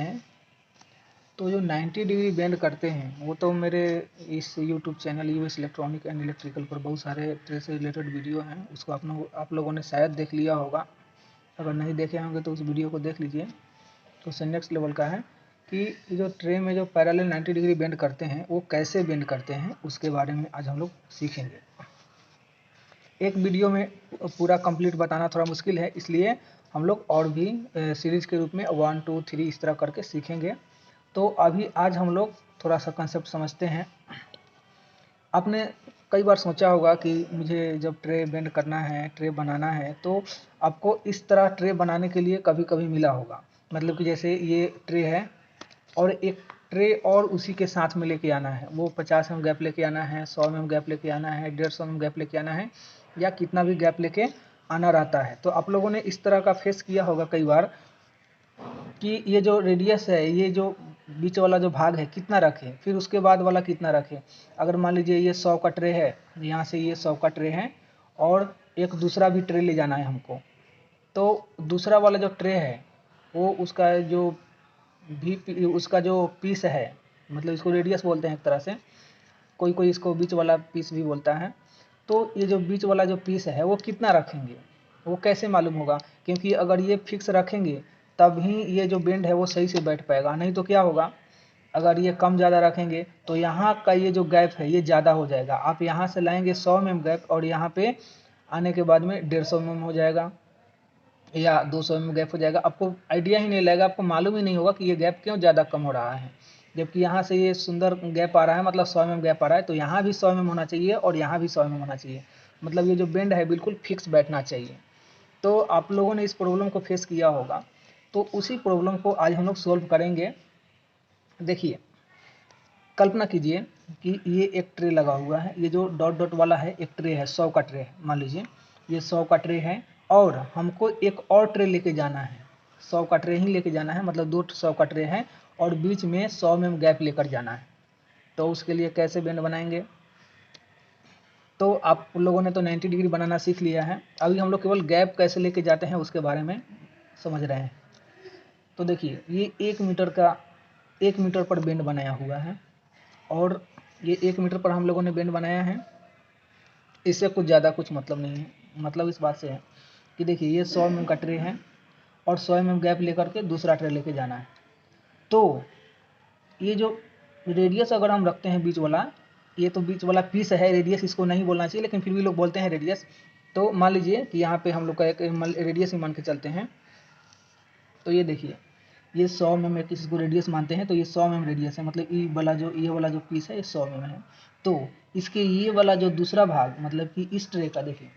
हैं तो जो 90 डिग्री बेंड करते हैं वो तो मेरे इस YouTube channel US electronic and electrical पर बहुत सारे ट्रे से रिलेटेड वीडियो हैं, उसको आप लोगों ने शायद देख लिया होगा। अगर नहीं देखे होंगे तो उस वीडियो को देख लीजिए। तो उससे नेक्स्ट लेवल का है कि जो ट्रे में जो पैरेलल 90 डिग्री बेंड करते हैं वो कैसे बेंड करते हैं, उसके बारे में आज हम लोग सीखेंगे। एक वीडियो में पूरा कंप्लीट बताना थोड़ा मुश्किल है, इसलिए हम लोग और भी सीरीज के रूप में 1 2 3 इस तरह करके सीखेंगे। तो अभी आज हम लोग थोड़ा सा कंसेप्ट समझते हैं। आपने कई बार सोचा होगा कि मुझे जब ट्रे बेंड करना है, ट्रे बनाना है, तो आपको इस तरह ट्रे बनाने के लिए कभी कभी मिला होगा। मतलब कि जैसे ये ट्रे है और एक ट्रे और उसी के साथ में लेके आना है, वो 50 mm गैप लेके आना है, 100 mm गैप लेके आना है, 150 mm गैप लेके आना है, या कितना भी गैप लेके आना रहता है। तो आप लोगों ने इस तरह का फेस किया होगा कई बार कि ये जो रेडियस है, ये जो बीच वाला जो भाग है कितना रखें, फिर उसके बाद वाला कितना रखें। अगर मान लीजिए ये 100 का ट्रे है, यहाँ से ये 100 का ट्रे है और एक दूसरा भी ट्रे ले जाना है हमको, तो दूसरा वाला जो ट्रे है वो उसका जो पीस है, मतलब इसको रेडियस बोलते हैं एक तरह से, कोई कोई इसको बीच वाला पीस भी बोलता है। तो ये जो बीच वाला जो पीस है वो कितना रखेंगे, वो कैसे मालूम होगा? क्योंकि अगर ये फिक्स रखेंगे तभी ये जो बेंड है वो सही से बैठ पाएगा, नहीं तो क्या होगा, अगर ये कम ज़्यादा रखेंगे तो यहाँ का ये जो गैप है ये ज़्यादा हो जाएगा। आप यहाँ से लाएंगे 100 mm गैप और यहाँ पे आने के बाद में 150 mm हो जाएगा या 200 mm गैप हो जाएगा। आपको आइडिया ही नहीं लगेगा, आपको मालूम ही नहीं होगा कि ये गैप क्यों ज़्यादा कम हो रहा है। जबकि यहाँ से ये सुंदर गैप आ रहा है, मतलब 100 mm गैप आ रहा है, तो यहाँ भी 100 mm होना चाहिए और यहाँ भी 100 mm होना चाहिए। मतलब ये जो बेंड है बिल्कुल फिक्स बैठना चाहिए। तो आप लोगों ने इस प्रॉब्लम को फेस किया होगा, तो उसी प्रॉब्लम को आज हम लोग सोल्व करेंगे। देखिए, कल्पना कीजिए कि ये एक ट्रे लगा हुआ है, ये जो डॉट डॉट वाला है एक ट्रे है, 100 का ट्रे है, मान लीजिए ये 100 का ट्रे है और हमको एक और ट्रे लेके जाना है, 100 का ट्रे ही लेके जाना है, मतलब 200 का ट्रे है और बीच में 100 mm गैप लेकर जाना है। तो उसके लिए कैसे बेंड बनाएंगे? तो आप लोगों ने तो 90 डिग्री बनाना सीख लिया है, अभी हम लोग केवल गैप कैसे लेके जाते हैं उसके बारे में समझ रहे हैं। तो देखिए, ये 1 मीटर पर बेंड बनाया हुआ है और ये 1 मीटर पर हम लोगों ने बेंड बनाया है। इससे कुछ ज़्यादा कुछ मतलब नहीं है। मतलब इस बात से है कि देखिए, ये 100 mm का ट्रे है और 100 mm गैप लेकर के दूसरा ट्रे लेके जाना है। तो ये जो रेडियस अगर हम रखते हैं बीच वाला, ये तो बीच वाला पीस है, रेडियस इसको नहीं बोलना चाहिए लेकिन फिर भी लोग बोलते हैं रेडियस। तो मान लीजिए कि यहाँ पे हम लोग का एक रेडियस ही मान के चलते हैं। तो ये देखिए, ये 100 mm किसी को रेडियस मानते हैं, तो ये 100 mm रेडियस है, मतलब ये वाला जो पीस है ये 100 mm है। तो इसके ये वाला जो दूसरा भाग, मतलब कि इस ट्रे का, देखिए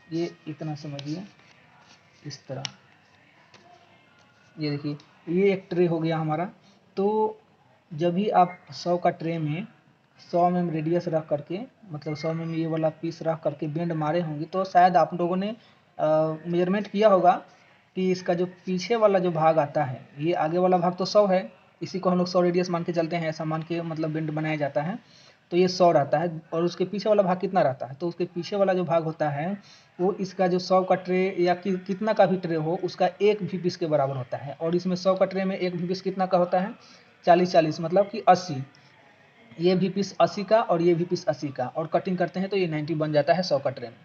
ये इतना समझिए, इस तरह ये देखिए, ये एक ट्रे हो गया हमारा। तो जब भी आप 100 का ट्रे में 100 mm रेडियस रख करके, मतलब 100 mm ये वाला पीस रख करके बेंड मारे होंगे, तो शायद आप लोगों ने मेजरमेंट किया होगा कि इसका जो पीछे वाला जो भाग आता है, ये आगे वाला भाग तो 100 है, इसी को हम लोग 100 रेडियस मान के चलते हैं, ऐसा मान के मतलब बेंड बनाया जाता है। तो ये 100 रहता है और उसके पीछे वाला भाग कितना रहता है? तो उसके पीछे वाला जो भाग होता है वो इसका जो 100 का ट्रे या कितना का भी ट्रे हो उसका एक भी पीस के बराबर होता है। और इसमें 100 का ट्रे में एक भी पीस कितना का होता है? 40-40, मतलब कि 80। ये भी पीस 80 का और ये भी पीस 80 का, और कटिंग करते हैं तो ये 90 बन जाता है 100 का ट्रे में।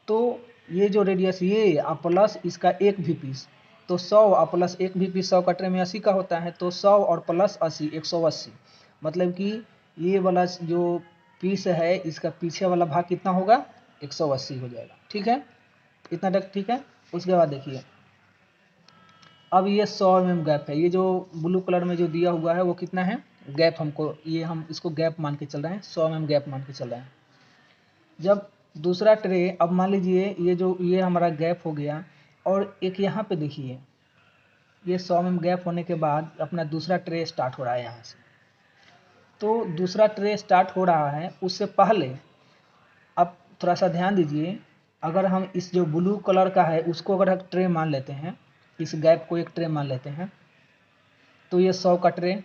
तो ये जो रेडियस ये प्लस इसका एक भी पीस, तो 100 और प्लस एक भी पीस 100 का ट्रे में 80 का होता है, तो 100 और प्लस 80 180। मतलब कि ये वाला जो पीस है इसका पीछे वाला भाग कितना होगा? 180 हो जाएगा। ठीक है, इतना तक ठीक है। उसके बाद देखिए, अब ये 100 mm गैप है, ये जो ब्लू कलर में जो दिया हुआ है वो कितना है गैप, हमको ये हम इसको गैप मान के चल रहे हैं, 100 mm गैप मान के चल रहे हैं। जब दूसरा ट्रे, अब मान लीजिए ये हमारा गैप हो गया और एक यहाँ पे देखिए, ये 100 mm गैप होने के बाद अपना दूसरा ट्रे स्टार्ट हो रहा है यहाँ से। तो दूसरा ट्रे स्टार्ट हो रहा है, उससे पहले आप थोड़ा सा ध्यान दीजिए, अगर हम इस जो ब्लू कलर का है उसको अगर हम ट्रे मान लेते हैं, इस गैप को एक ट्रे मान लेते हैं, तो ये 100 का ट्रे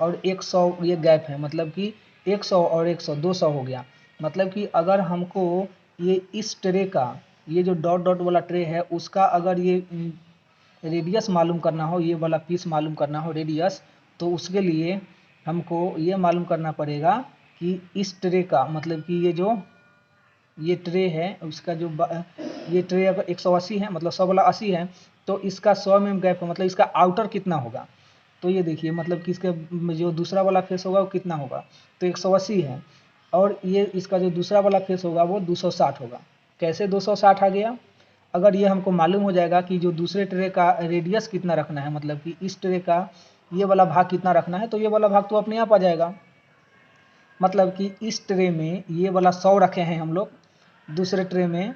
और 100 ये गैप है, मतलब कि 100 और 100 200 हो गया। मतलब कि अगर हमको ये इस ट्रे का, ये जो डॉट डॉट वाला ट्रे है उसका अगर ये रेडियस मालूम करना हो, ये वाला पीस मालूम करना हो रेडियस, तो उसके लिए हमको ये मालूम करना पड़ेगा कि इस ट्रे का मतलब कि ये ट्रे है उसका जो ये ट्रे अगर 180 है मतलब 100 वाला 80 है, तो इसका 100 mm गैप है, मतलब इसका आउटर कितना होगा। तो ये देखिए मतलब कि इसके जो दूसरा वाला फेस होगा वो कितना होगा, तो 180 है, और ये इसका जो दूसरा वाला फेस होगा वो 260 होगा। कैसे 260 आ गया, अगर ये हमको मालूम हो जाएगा कि जो दूसरे ट्रे का रेडियस कितना रखना है, मतलब कि इस ट्रे का ये वाला भाग कितना रखना है, तो ये वाला भाग तो अपने आप आ जाएगा। मतलब कि इस ट्रे में ये वाला 100 रखे हैं हम लोग, दूसरे ट्रे में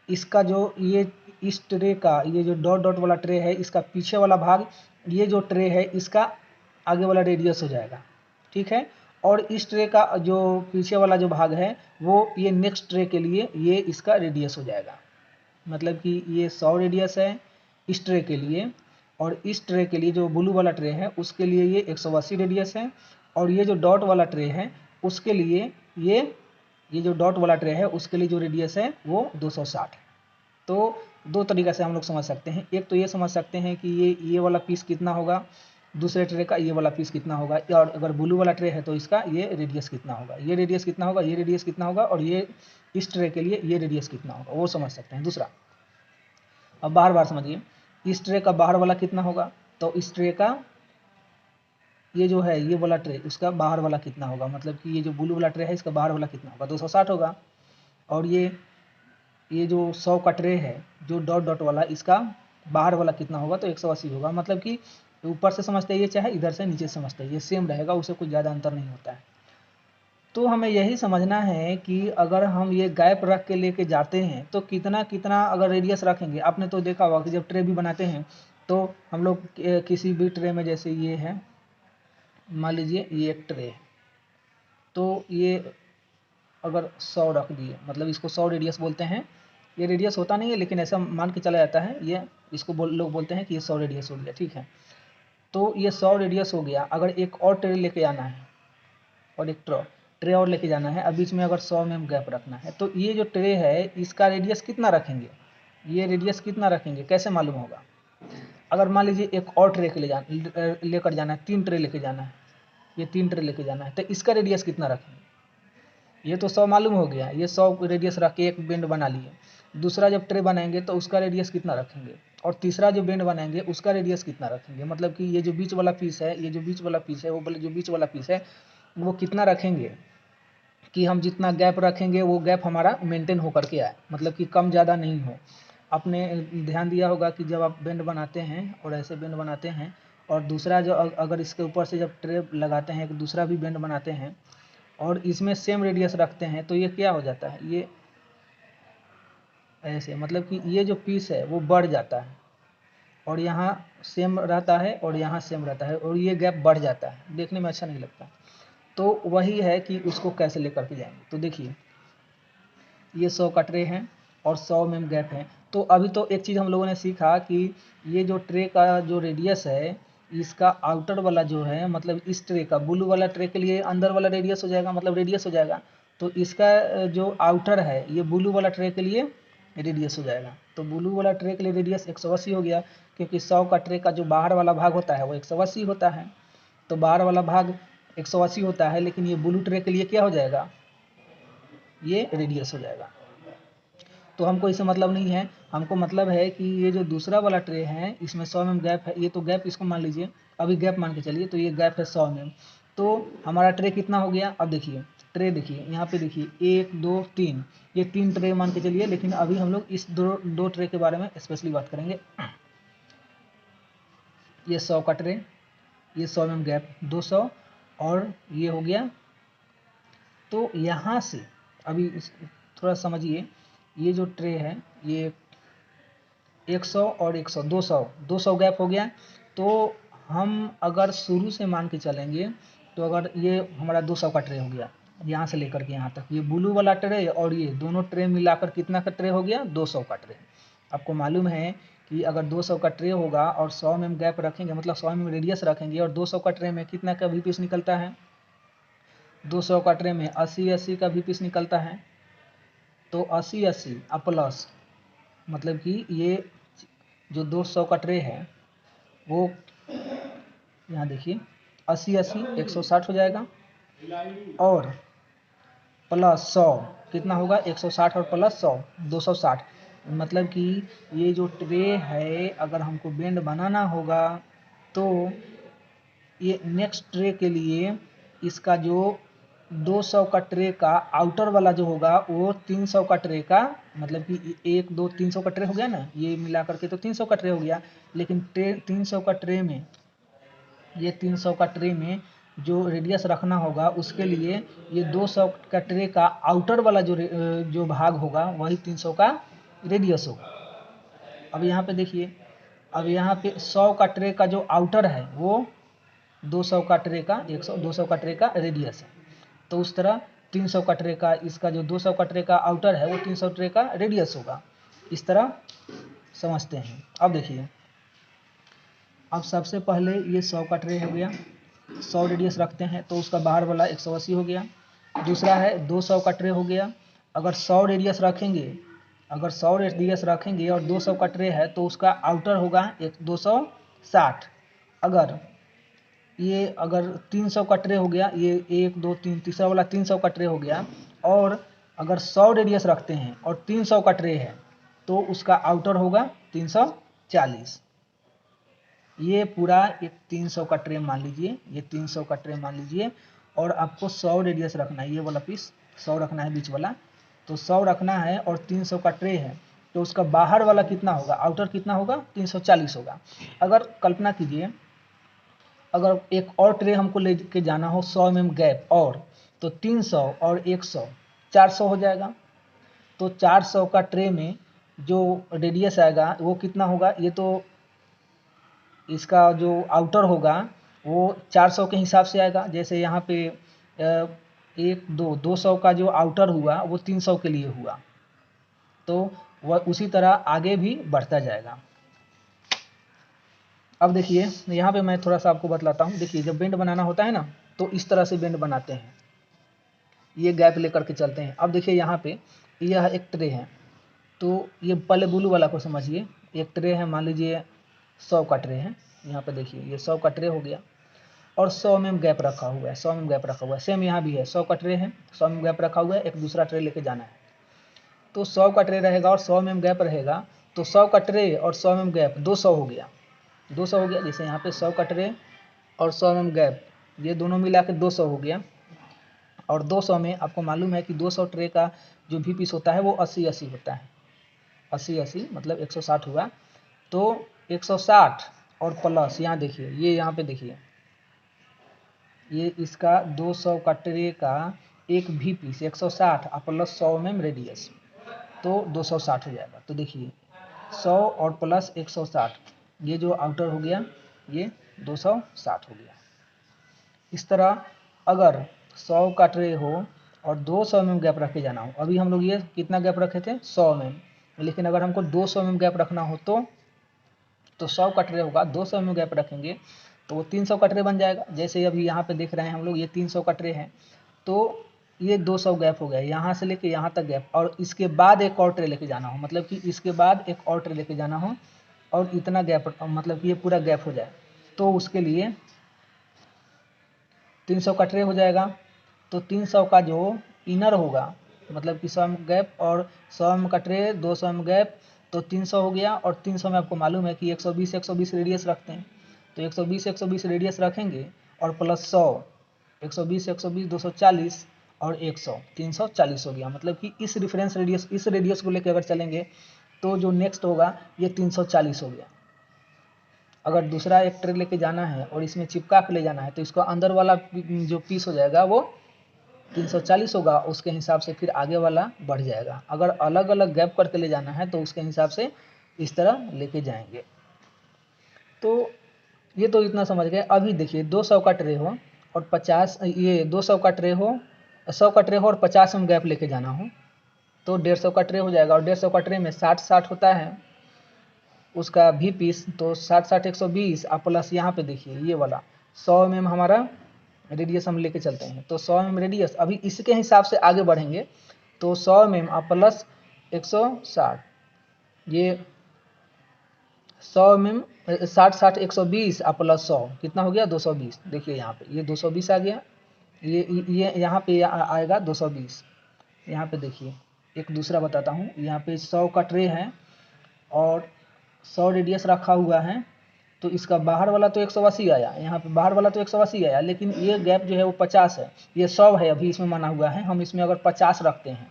इसका जो ये इस ट्रे का ये जो डॉट डॉट वाला ट्रे है, इसका पीछे वाला भाग, ये जो ट्रे है इसका आगे वाला रेडियस हो जाएगा, ठीक है। और इस ट्रे का जो पीछे वाला जो भाग है वो ये नेक्स्ट ट्रे के लिए ये इसका रेडियस हो जाएगा। मतलब कि ये 100 रेडियस है इस ट्रे के लिए, और इस ट्रे के लिए जो ब्लू वाला ट्रे है उसके लिए ये 180 रेडियस है, और ये जो डॉट वाला ट्रे है उसके लिए ये जो डॉट वाला ट्रे है उसके लिए जो रेडियस है वो 260 है। तो दो तरीक़े से हम लोग समझ सकते हैं, एक तो ये समझ सकते हैं कि ये वाला पीस कितना होगा, दूसरे ट्रे का ये वाला पीस कितना होगा, और अगर ब्लू वाला ट्रे है तो इसका ये रेडियस कितना होगा, ये रेडियस कितना होगा, ये रेडियस कितना होगा, और ये इस ट्रे के लिए ये रेडियस कितना होगा, वो समझ सकते हैं। दूसरा, अब बार बार समझिए, इस ट्रे का बाहर वाला कितना होगा, तो इस ट्रे का ये जो है ये वाला ट्रे उसका बाहर वाला कितना होगा, मतलब कि ये जो ब्लू वाला ट्रे है इसका बाहर वाला कितना होगा, 260 होगा। और ये जो 100 का ट्रे है जो डॉट डॉट वाला, इसका बाहर वाला कितना होगा, तो 180 होगा। मतलब कि ऊपर से समझते हैं ये चाहे इधर से नीचे समझते हैं ये सेम रहेगा, उससे कुछ ज़्यादा अंतर नहीं होता है। तो हमें यही समझना है कि अगर हम ये गैप रख के लेके जाते हैं तो कितना कितना अगर रेडियस रखेंगे। आपने तो देखा होगा कि जब ट्रे भी बनाते हैं तो हम लोग किसी भी ट्रे में, जैसे ये है मान लीजिए ये एक ट्रे है, तो ये अगर 100 रख दिए, मतलब इसको 100 रेडियस बोलते हैं। ये रेडियस होता नहीं है लेकिन ऐसा मान के चला जाता है, ये इसको लोग बोलते हैं कि ये 100 रेडियस हो गया, ठीक है। तो ये 100 रेडियस हो गया, अगर एक और ट्रे लेके आना है और एक ट्रे और लेके जाना है, अब बीच में अगर 100 mm गैप रखना है, तो ये जो ट्रे है इसका रेडियस कितना रखेंगे, ये रेडियस कितना रखेंगे, कैसे मालूम होगा। अगर मान लीजिए एक और ट्रे लेकर जाना है, 3 ट्रे लेके जाना है, ये 3 ट्रे लेके जाना है, तो इसका रेडियस कितना रखेंगे। ये तो 100 मालूम हो गया, ये 100 रेडियस रख के एक बेंड बना लिए। दूसरा जब ट्रे बनाएंगे तो उसका रेडियस कितना रखेंगे, और तीसरा जो बेंड बनाएंगे उसका रेडियस कितना रखेंगे। मतलब कि ये जो बीच वाला पीस है, ये जो बीच वाला पीस है, वो जो बीच वाला पीस है वो कितना रखेंगे कि हम जितना गैप रखेंगे वो गैप हमारा मेंटेन होकर के आए, मतलब कि कम ज़्यादा नहीं हो। आपने ध्यान दिया होगा कि जब आप बेंड बनाते हैं और ऐसे बेंड बनाते हैं, और दूसरा जो अगर इसके ऊपर से जब ट्रे लगाते हैं एक दूसरा भी बेंड बनाते हैं और इसमें सेम रेडियस रखते हैं, तो ये क्या हो जाता है, ये ऐसे, मतलब कि ये जो पीस है वो बढ़ जाता है, और यहाँ सेम रहता है और यहाँ सेम रहता है, और ये गैप बढ़ जाता है, देखने में अच्छा नहीं लगता। तो वही है कि उसको कैसे लेकर के जाएंगे। तो देखिए ये 100 का ट्रे है और 100 mm गैप है। तो अभी तो एक चीज़ हम लोगों ने सीखा कि ये जो ट्रे का जो रेडियस है, इसका आउटर वाला जो है, मतलब इस ट्रे का ब्लू वाला ट्रे के लिए अंदर वाला रेडियस हो जाएगा, मतलब रेडियस हो जाएगा। तो इसका जो आउटर है ये ब्लू वाला ट्रे के लिए रेडियस हो जाएगा। तो ब्लू वाला ट्रे के लिए रेडियस 180 हो गया, क्योंकि 100 का ट्रे का जो बाहर वाला भाग होता है वो 180 होता है। तो बाहर वाला भाग 180 होता है, लेकिन ये ब्लू ट्रे के लिए क्या हो जाएगा, ये रेडियस हो जाएगा। तो हमको इससे मतलब नहीं है, हमको मतलब है कि ये जो दूसरा वाला ट्रे है इसमें 100 mm गैप है, ये तो गैप इसको मान लीजिए, अभी गैप मान के चलिए, तो ये गैप है 100 mm। तो हमारा ट्रे कितना हो गया, अब देखिए ट्रे, देखिए यहाँ पे देखिए 1 2 3, ये 3 ट्रे मान के चलिए, लेकिन अभी हम लोग इस दो ट्रे के बारे में स्पेशली बात करेंगे। ये 100 का ट्रे, ये 100 mm गैप 200, और ये हो गया। तो यहाँ से अभी थोड़ा समझिए, ये जो ट्रे है ये 100 और 100 200 गैप हो गया। तो हम अगर शुरू से मान के चलेंगे, तो अगर ये हमारा 200 का ट्रे हो गया, यहाँ से लेकर के यहाँ तक, ये ब्लू वाला ट्रे और ये दोनों ट्रे मिलाकर कितना का ट्रे हो गया, 200 का ट्रे। आपको मालूम है कि अगर 200 का ट्रे होगा और 100 mm गैप रखेंगे, मतलब 100 mm रेडियस रखेंगे, और 200 का ट्रे में कितना का भी पीस निकलता है, 200 का ट्रे में 80 का भी पीस निकलता है। तो 80 80 प्लस, मतलब कि ये जो 200 का ट्रे है वो यहाँ देखिए 80 80 160 हो जाएगा, और प्लस 100 कितना होगा 160 और प्लस 100 260। मतलब कि ये जो ट्रे है अगर हमको बेंड बनाना होगा तो ये नेक्स्ट ट्रे के लिए इसका जो 200 का ट्रे का आउटर वाला जो होगा वो 300 का ट्रे का, मतलब कि 1 2 300 का ट्रे हो गया ना, ये मिला करके तो 300 का ट्रे हो गया। लेकिन ट्रे 300 का ट्रे में, ये 300 का ट्रे में जो रेडियस रखना होगा उसके लिए ये 200 का ट्रे का आउटर वाला जो भाग होगा वही 300 का रेडियस होगा। अब यहाँ पे देखिए, अब यहाँ पे 100 का ट्रे का जो आउटर है वो 200 का ट्रे का 200 का ट्रे का रेडियस है। तो उस तरह 300 का ट्रे का, इसका जो 200 का ट्रे का आउटर है वो 300 ट्रे का रेडियस होगा। इस तरह समझते हैं। अब देखिए, अब सबसे पहले ये 100 का ट्रे हो गया, 100 रेडियस रखते हैं तो उसका बाहर वाला 180 हो गया। दूसरा है 200 का ट्रे हो गया, अगर 100 रेडियस रखेंगे, अगर 100 रेडियस रखेंगे और 200 का ट्रे है तो उसका आउटर होगा 260। अगर ये अगर 300 का ट्रे हो गया, ये 1 2 3 तीसरा वाला 300 का ट्रे हो गया, और अगर 100 रेडियस रखते हैं और 300 का ट्रे है तो उसका आउटर होगा 340। ये पूरा एक 300 का ट्रे मान लीजिए, ये 300 का ट्रे मान लीजिए, और आपको 100 रेडियस रखना है, ये वाला पीस 100 रखना है बीच वाला, तो 100 रखना है और 300 का ट्रे है तो उसका बाहर वाला कितना होगा, आउटर कितना होगा 340 होगा। अगर कल्पना कीजिए अगर एक और ट्रे हमको लेके जाना हो 100 mm गैप और, तो 300 और 100 400 हो जाएगा। तो 400 का ट्रे में जो रेडियस आएगा वो कितना होगा, ये तो इसका जो आउटर होगा वो 400 के हिसाब से आएगा। जैसे यहाँ पे 200 का जो आउटर हुआ वो 300 के लिए हुआ, तो वह उसी तरह आगे भी बढ़ता जाएगा। अब देखिए यहाँ पे मैं थोड़ा सा आपको बतलाता हूँ। देखिए जब बेंड बनाना होता है ना तो इस तरह से बेंड बनाते हैं, ये गैप लेकर के चलते हैं। अब देखिए यहाँ पे यह एक ट्रे है, तो ये पहले ब्लू वाला को समझिए। एक ट्रे है, मान लीजिए 100 का ट्रे है, यहाँ पे देखिए ये 100 का ट्रे हो गया और 100 mm गैप रखा हुआ है, 100 mm गैप रखा हुआ है। सेम यहाँ भी है, 100 का ट्रे है, 100 mm गैप रखा हुआ है, एक दूसरा ट्रे लेके जाना है। तो 100 का ट्रे रहेगा और 100 mm गैप रहेगा, तो 100 का ट्रे और 100 mm गैप 200 हो गया, 200 हो गया। जैसे यहाँ पे 100 का ट्रे और 100 mm गैप ये दोनों मिला के 200 हो गया। और 200 में आपको मालूम है कि 200 ट्रे का जो भी पीस होता है वो 80 80 होता है, 80 80 मतलब 160 हुआ। तो 160 और प्लस यहाँ देखिए, ये यहाँ पे देखिए, ये इसका 200 का ट्रे का एक भी पीस 160 और प्लस 100 mm रेडियस, तो 260 हो जाएगा। तो देखिए 100 और प्लस 160, ये जो आउटर हो गया ये 260 हो गया। इस तरह अगर 100 का ट्रे हो और 200 mm गैप रख के जाना हो, अभी हम लोग ये कितना गैप रखे थे 100 mm, लेकिन अगर हमको 200 mm गैप रखना हो तो 100 का ट्रे होगा, 200 mm गैप रखेंगे तो वो 300 का ट्रे बन जाएगा। जैसे अभी यहाँ पे देख रहे हैं हम लोग, ये 300 का ट्रे है तो ये 200 गैप हो गया, यहाँ से लेके यहाँ तक गैप, और इसके बाद एक और ट्रे लेके जाना हो, मतलब कि इसके बाद एक और ट्रे लेके जाना हो और इतना गैप, मतलब कि ये पूरा गैप हो जाए, तो उसके लिए 300 का ट्रे हो जाएगा। तो 300 का जो इनर होगा, मतलब कि 100 mm गैप और 100 mm का ट्रे 200 mm गैप, तो 300 हो गया। और 300 में आपको मालूम है कि 120 120 रेडियस रखते हैं, तो 120 120 रेडियस रखेंगे और प्लस 100, 120 120 240 और 100 340 हो गया। मतलब कि इस रेफरेंस रेडियस, इस रेडियस को लेकर अगर चलेंगे तो जो नेक्स्ट होगा ये 340 हो गया। अगर दूसरा एक ट्रे लेके जाना है और इसमें चिपका के ले जाना है तो इसका अंदर वाला जो पीस हो जाएगा वो 340 होगा, उसके हिसाब से फिर आगे वाला बढ़ जाएगा। अगर अलग अलग गैप करके ले जाना है तो उसके हिसाब से इस तरह लेके जाएंगे। तो ये तो इतना समझ गए। अभी देखिए 200 का ट्रे हो और 50, ये 200 का ट्रे हो, 100 का ट्रे हो और 50 में गैप लेके जाना हो तो 150 का ट्रे हो जाएगा। और 150 का ट्रे में 60 60 होता है उसका भी पीस, तो 60 60 120 और प्लस यहाँ पे देखिए ये वाला 100 mm हमारा रेडियस हम लेके चलते हैं, तो 100 mm रेडियस। अभी इसके हिसाब से आगे बढ़ेंगे तो 100 mm और प्लस 160, ये 100 mm 60 120 और प्लस 100 कितना हो गया 220। देखिए यहाँ पे ये 220 आ गया, ये यहाँ पे आएगा 220। यहाँ पे देखिए एक दूसरा बताता हूँ, यहाँ पे 100 का ट्रे है और 100 रेडियस रखा हुआ है, तो इसका बाहर वाला तो 180 आया, यहाँ पे बाहर वाला तो 180 आया, लेकिन ये गैप जो है वो 50 है, ये 100 है अभी इसमें माना हुआ है। हम इसमें अगर 50 रखते हैं,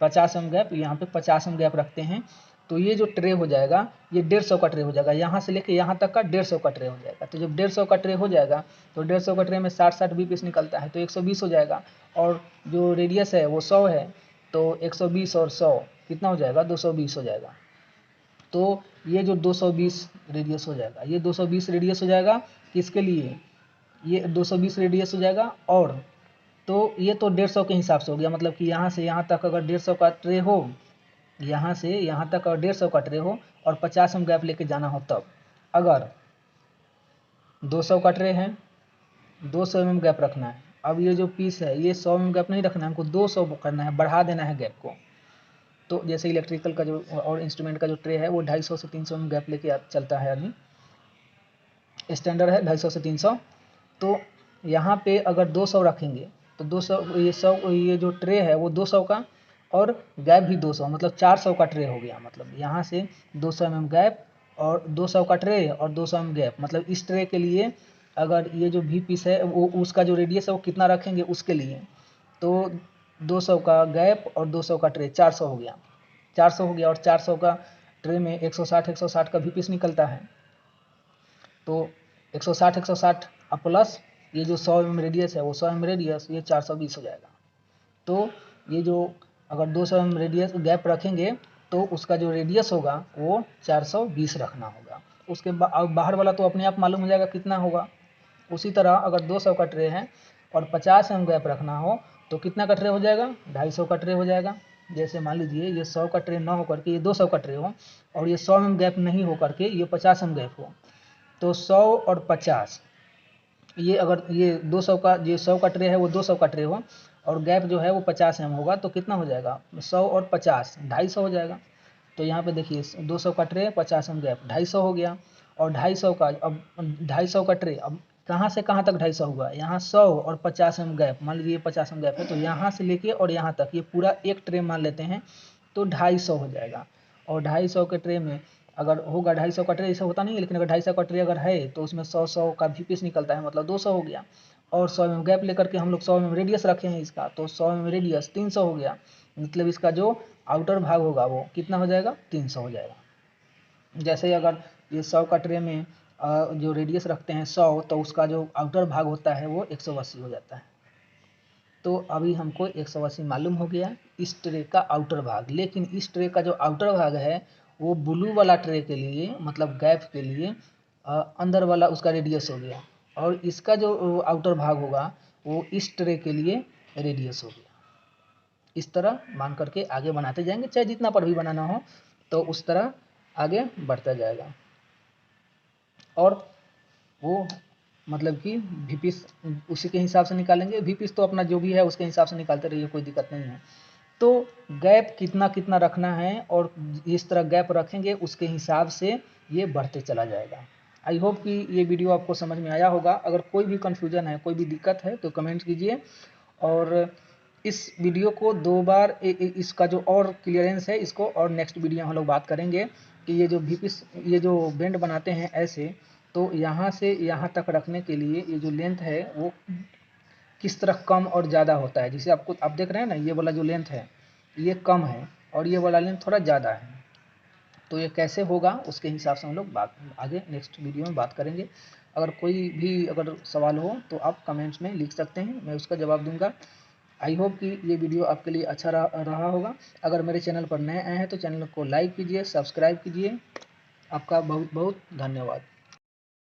50 mm गैप, यहाँ पे 50 mm गैप रखते हैं, तो ये जो ट्रे हो जाएगा ये 150 का ट्रे हो जाएगा, यहाँ से लेके यहाँ तक का 150 का ट्रे हो जाएगा। तो जब 150 का ट्रे हो जाएगा तो 150 का ट्रे में 60-60 बीपीस निकलता है, तो 120 हो जाएगा, और जो रेडियस है वो 100 है, तो 120 और 100 कितना हो जाएगा 220 हो जाएगा। तो ये जो 220 रेडियस हो जाएगा, ये 220 रेडियस हो जाएगा किसके लिए, ये 220 रेडियस हो जाएगा। और तो ये तो 150 के हिसाब से हो गया, मतलब कि यहाँ से यहाँ तक अगर 150 का ट्रे हो, यहाँ से यहाँ तक अगर 150 का ट्रे हो और 50 mm गैप लेके जाना हो, तब अगर 200 का ट्रे है 200 mm गैप रखना है। अब ये जो पीस है ये 100 mm गैप नहीं रखना है, हमको 200 करना है, बढ़ा देना है गैप को। तो जैसे इलेक्ट्रिकल का जो और इंस्ट्रूमेंट का जो ट्रे है वो 250 से 300 mm गैप लेके चलता है आदमी, स्टैंडर्ड है 250 से 300। तो यहाँ पे अगर 200 रखेंगे तो 200 ये जो ट्रे है वो 200 का और गैप भी 200, मतलब 400 का ट्रे हो गया। मतलब यहाँ से 200 mm गैप और 200 का ट्रे और 200 mm गैप, मतलब इस ट्रे के लिए अगर ये जो भी पीस है वो उसका जो रेडियस है वो कितना रखेंगे उसके लिए, तो 200 का गैप और 200 का ट्रे 400 हो गया, 400 हो गया। और 400 का ट्रे में 160 का भी पीस निकलता है, तो 160 प्लस ये जो 100 mm रेडियस है वो 100 mm रेडियस, ये 420 हो जाएगा। तो ये जो अगर 200 mm रेडियस गैप रखेंगे तो उसका जो रेडियस होगा वो 420 रखना होगा। उसके बाहर वाला तो अपने आप मालूम हो जाएगा कितना होगा। उसी तरह अगर 200 का ट्रे है और 50 mm गैप रखना हो तो कितना का ट्रे हो जाएगा 250 का ट्रे हो जाएगा। जैसे मान लीजिए ये 100 का ट्रे ना होकर के ये 200 का ट्रे हो और ये 100 mm गैप नहीं होकर के ये 50 mm गैप हो, तो 100 और 50, ये अगर ये 200 का ये 100 का ट्रे है वो 200 का ट्रे हो और गैप जो है वो 50 mm होगा, तो कितना हो जाएगा 100 और 50 250 हो जाएगा। तो यहाँ पे देखिए 200 का ट्रे 50 mm गैप 250 हो गया, और 250 का अब 250 का ट्रे अब कहाँ से कहाँ तक 250 हुआ, यहाँ 100 और 50 mm गैप, मान लीजिए 50 mm गैप है तो यहाँ से लेके और यहाँ तक ये पूरा एक ट्रे मान लेते हैं, तो 250 हो जाएगा। और 250 के ट्रे में अगर होगा 250 का ट्रे, ऐसा होता नहीं है, लेकिन अगर 250 का ट्रे अगर है तो उसमें 100 का भी पीस निकलता है, मतलब 200 हो गया। और 100 mm गैप लेकर के हम लोग 100 mm रेडियस रखे हैं इसका, तो 100 mm रेडियस 300 हो गया, मतलब इसका जो आउटर भाग होगा वो कितना हो जाएगा 300 हो जाएगा। जैसे अगर ये 100 का ट्रे में जो रेडियस रखते हैं 100, तो उसका जो आउटर भाग होता है वो 180 हो जाता है। तो अभी हमको 180 मालूम हो गया इस ट्रे का आउटर भाग। लेकिन इस ट्रे का जो आउटर भाग है वो ब्लू वाला ट्रे के लिए, मतलब गैप के लिए अंदर वाला उसका रेडियस हो गया, और इसका जो आउटर भाग होगा वो इस ट्रे के लिए रेडियस हो गया। इस तरह मान करके आगे बनाते जाएंगे, चाहे जितना पर भी बनाना हो तो उस तरह आगे बढ़ता जाएगा। और वो मतलब कि वीपीस उसी के हिसाब से निकालेंगे, वीपीस तो अपना जो भी है उसके हिसाब से निकालते रहिए, कोई दिक्कत नहीं है। तो गैप कितना कितना रखना है और इस तरह गैप रखेंगे उसके हिसाब से ये बढ़ते चला जाएगा। आई होप कि ये वीडियो आपको समझ में आया होगा। अगर कोई भी कन्फ्यूजन है, कोई भी दिक्कत है तो कमेंट कीजिए, और इस वीडियो को 2 बार इसका जो और क्लियरेंस है इसको और नेक्स्ट वीडियो हम लोग बात करेंगे कि ये जो वीपीस ये जो बेंड बनाते हैं ऐसे, तो यहाँ से यहाँ तक रखने के लिए ये जो लेंथ है वो किस तरह कम और ज़्यादा होता है। जैसे आपको आप देख रहे हैं ना, ये वाला जो लेंथ है ये कम है और ये वाला लेंथ थोड़ा ज़्यादा है, तो ये कैसे होगा उसके हिसाब से हम लोग बात आगे नेक्स्ट वीडियो में बात करेंगे। अगर कोई भी अगर सवाल हो तो आप कमेंट्स में लिख सकते हैं, मैं उसका जवाब दूंगा। आई होप कि ये वीडियो आपके लिए अच्छा रहा होगा। अगर मेरे चैनल पर नए आए हैं तो चैनल को लाइक कीजिए, सब्सक्राइब कीजिए। आपका बहुत बहुत धन्यवाद।